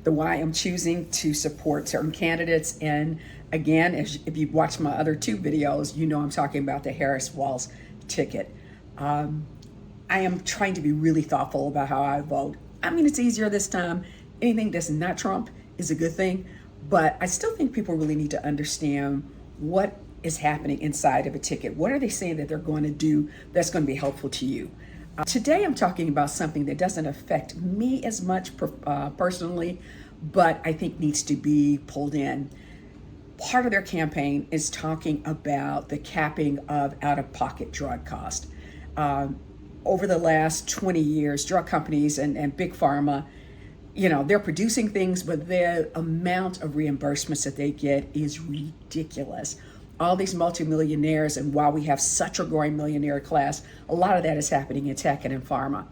the why I'm choosing to support certain candidates. And again, if you've watched my other two videos, you know I'm talking about the Harris-Walz ticket. I am trying to be really thoughtful about how I vote. I mean, it's easier this time. Anything that's not Trump is a good thing, but I still think people really need to understand what is happening inside of a ticket. What are they saying that they're going to do that's going to be helpful to you? Today, I'm talking about something that doesn't affect me as much personally, but I think needs to be pulled in. Part of their campaign is talking about the capping of out-of-pocket drug cost. Over the last 20 years, drug companies and big pharma, they're producing things, but the amount of reimbursements that they get is ridiculous. All these multimillionaires, and while we have such a growing millionaire class, a lot of that is happening in tech and in pharma.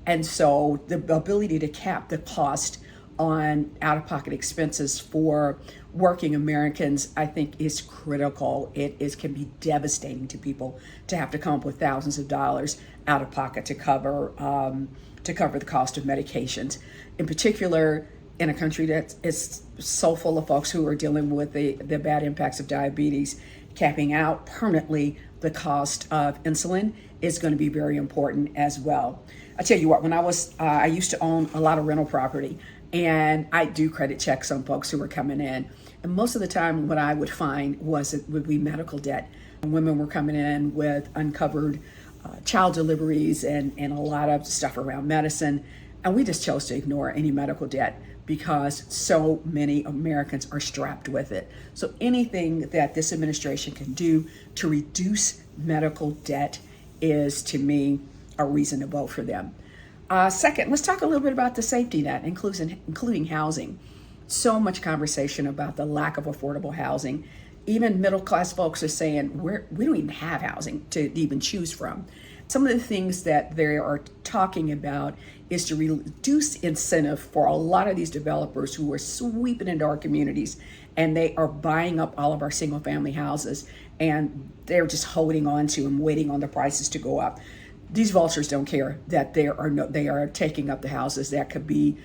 And so the ability to cap the cost on out-of-pocket expenses for working Americans, I think, is critical. It can be devastating to people to have to come up with thousands of dollars out of pocket to cover the cost of medications. In particular, in a country that is so full of folks who are dealing with the bad impacts of diabetes, capping out permanently the cost of insulin is going to be very important as well. I tell you what, when I used to own a lot of rental property, and I do credit checks on folks who were coming in. And most of the time what I would find was it would be medical debt. Women were coming in with uncovered child deliveries and a lot of stuff around medicine. And we just chose to ignore any medical debt because so many Americans are strapped with it. So anything that this administration can do to reduce medical debt is, to me, a reason to vote for them. Second, let's talk a little bit about the safety net, including housing. So much conversation about the lack of affordable housing. Even middle-class folks are saying we don't even have housing to even choose from. Some of the things that they are talking about is to reduce incentive for a lot of these developers who are sweeping into our communities, and they are buying up all of our single-family houses, and they're just holding on to and waiting on the prices to go up. These vultures don't care that they are taking up the houses that could be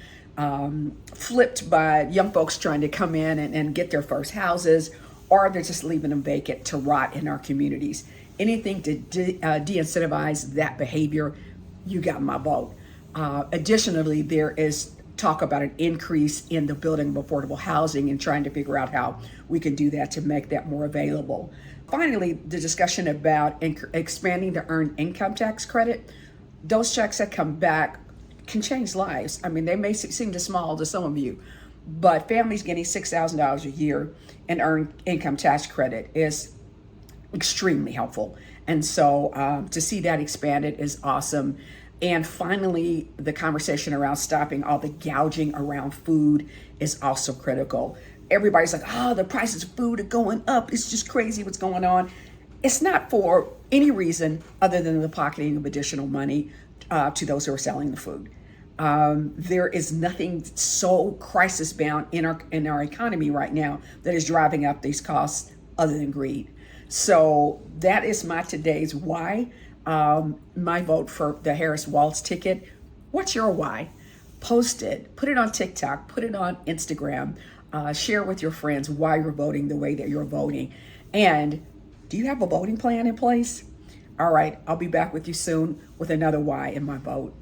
flipped by young folks trying to come in and get their first houses, or they're just leaving them vacant to rot in our communities. Anything to de-incentivize that behavior, you got my vote. Additionally, there is talk about an increase in the building of affordable housing and trying to figure out how we can do that to make that more available. Finally, the discussion about expanding the earned income tax credit. Those checks that come back can change lives. I mean, they may seem too small to some of you, but families getting $6,000 a year in earned income tax credit is extremely helpful. And so to see that expanded is awesome. And finally, the conversation around stopping all the gouging around food is also critical. Everybody's like, the prices of food are going up. It's just crazy what's going on. It's not for any reason other than the pocketing of additional money to those who are selling the food. There is nothing so crisis bound in our economy right now that is driving up these costs other than greed. So that is my today's why. My vote for the Harris-Walz ticket. What's your why? Post it, put it on TikTok, put it on Instagram, share with your friends why you're voting the way that you're voting. And do you have a voting plan in place? All right, I'll be back with you soon with another why in my vote.